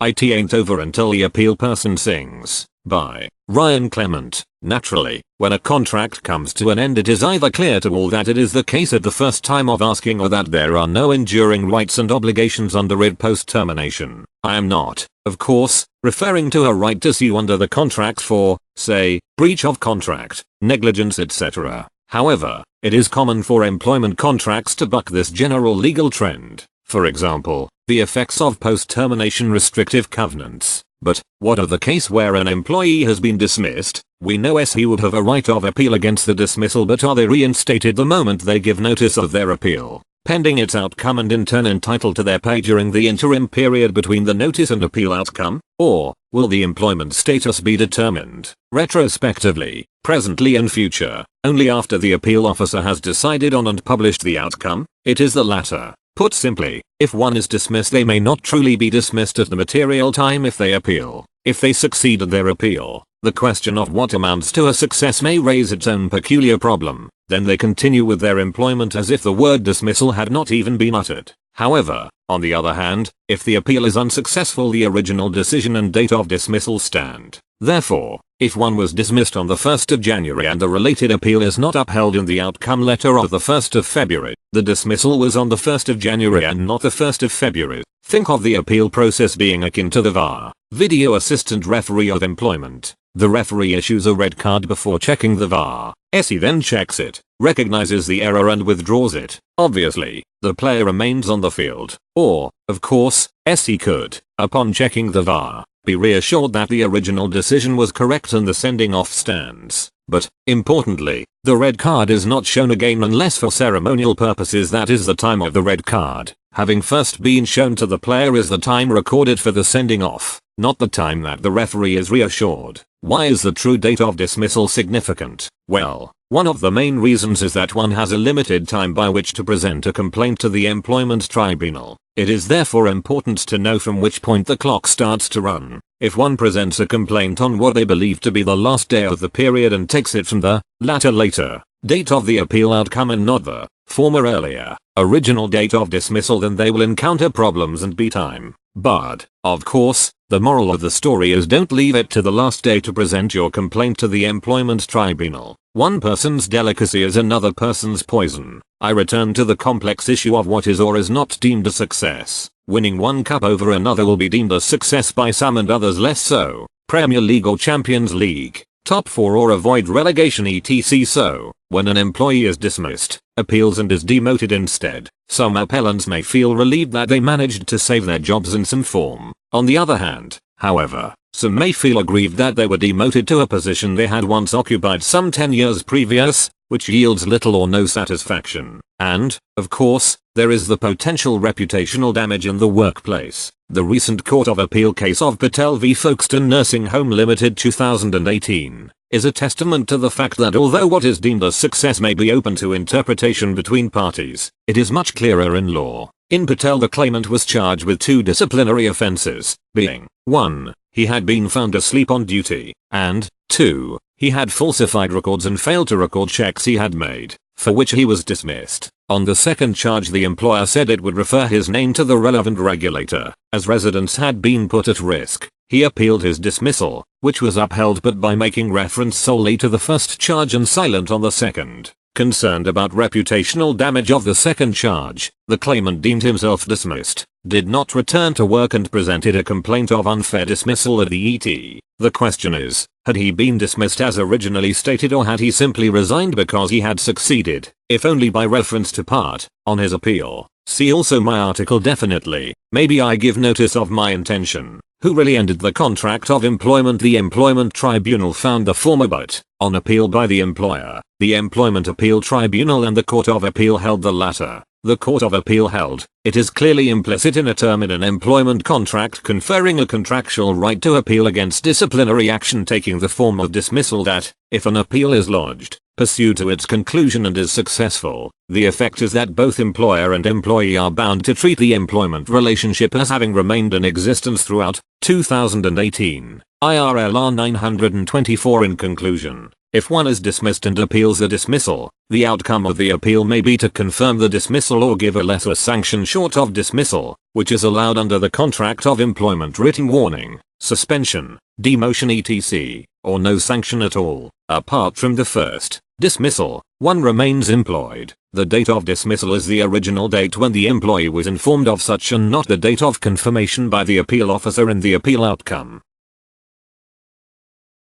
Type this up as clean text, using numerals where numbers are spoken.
It ain't over until the appeal person sings. By Ryan Clement. Naturally, when a contract comes to an end, it is either clear to all that it is the case at the first time of asking, or that there are no enduring rights and obligations under it post termination. I am not, of course, referring to a right to sue under the contract for, say, breach of contract, negligence, etc. However, it is common for employment contracts to buck this general legal trend. For example, the effects of post-termination restrictive covenants. But what of the case where an employee has been dismissed? We know he would have a right of appeal against the dismissal, but are they reinstated the moment they give notice of their appeal, pending its outcome, and in turn entitled to their pay during the interim period between the notice and appeal outcome? Or will the employment status be determined retrospectively, presently and future, only after the appeal officer has decided on and published the outcome? It is the latter. Put simply, if one is dismissed, they may not truly be dismissed at the material time if they appeal. If they succeed at their appeal, the question of what amounts to a success may raise its own peculiar problem. Then they continue with their employment as if the word dismissal had not even been uttered. However, on the other hand, if the appeal is unsuccessful, the original decision and date of dismissal stand. Therefore, if one was dismissed on the 1st of January and the related appeal is not upheld in the outcome letter of the 1st of February, the dismissal was on the 1st of January and not the 1st of February. Think of the appeal process being akin to the VAR, Video Assistant Referee of Employment. The referee issues a red card before checking the VAR. He then checks it, recognizes the error and withdraws it. Obviously, the player remains on the field. Or, of course, he could, upon checking the VAR, be reassured that the original decision was correct and the sending off stands. But, importantly, the red card is not shown again unless for ceremonial purposes. That is, the time of the red card, having first been shown to the player, is the time recorded for the sending off, not the time that the referee is reassured. Why is the true date of dismissal significant? Well, one of the main reasons is that one has a limited time by which to present a complaint to the employment tribunal. It is therefore important to know from which point the clock starts to run. If one presents a complaint on what they believe to be the last day of the period and takes it from the later date of the appeal outcome and not the former earlier original date of dismissal, then they will encounter problems and be time barred. Of course, the moral of the story is don't leave it to the last day to present your complaint to the employment tribunal. One person's delicacy is another person's poison. I return to the complex issue of what is or is not deemed a success. Winning one cup over another will be deemed a success by some and others less so. Premier League or Champions League, top 4 or avoid relegation etc. So, when an employee is dismissed, appeals and is demoted instead, some appellants may feel relieved that they managed to save their jobs in some form. On the other hand, however, some may feel aggrieved that they were demoted to a position they had once occupied some 10 years previous, which yields little or no satisfaction. And, of course, there is the potential reputational damage in the workplace. The recent Court of Appeal case of Patel v Folkestone Nursing Home Limited 2018 is a testament to the fact that although what is deemed a success may be open to interpretation between parties, it is much clearer in law. In Patel, the claimant was charged with 2 disciplinary offenses, being 1. He had been found asleep on duty, and 2. He had falsified records and failed to record checks he had made, for which he was dismissed. On the second charge, the employer said it would refer his name to the relevant regulator, as residents had been put at risk. He appealed his dismissal, which was upheld, but by making reference solely to the first charge and silent on the second. Concerned about reputational damage of the second charge, the claimant deemed himself dismissed, did not return to work and presented a complaint of unfair dismissal at the ET. The question is, had he been dismissed as originally stated, or had he simply resigned because he had succeeded, if only by reference to part, on his appeal? See also my article. Definitely, maybe I give notice of my intention. Who really ended the contract of employment? The employment tribunal found the former, but, on appeal by the employer, the employment appeal tribunal and the Court of Appeal held the latter. The Court of Appeal held, it is clearly implicit in a term in an employment contract conferring a contractual right to appeal against disciplinary action taking the form of dismissal that, if an appeal is lodged, pursued to its conclusion and is successful, the effect is that both employer and employee are bound to treat the employment relationship as having remained in existence throughout. 2018, IRLR 924. In conclusion, If one is dismissed and appeals a dismissal, the outcome of the appeal may be to confirm the dismissal or give a lesser sanction short of dismissal, which is allowed under the contract of employment written warning, suspension, demotion etc., or no sanction at all. Apart from the first, dismissal, one remains employed. The date of dismissal is the original date when the employee was informed of such and not the date of confirmation by the appeal officer in the appeal outcome.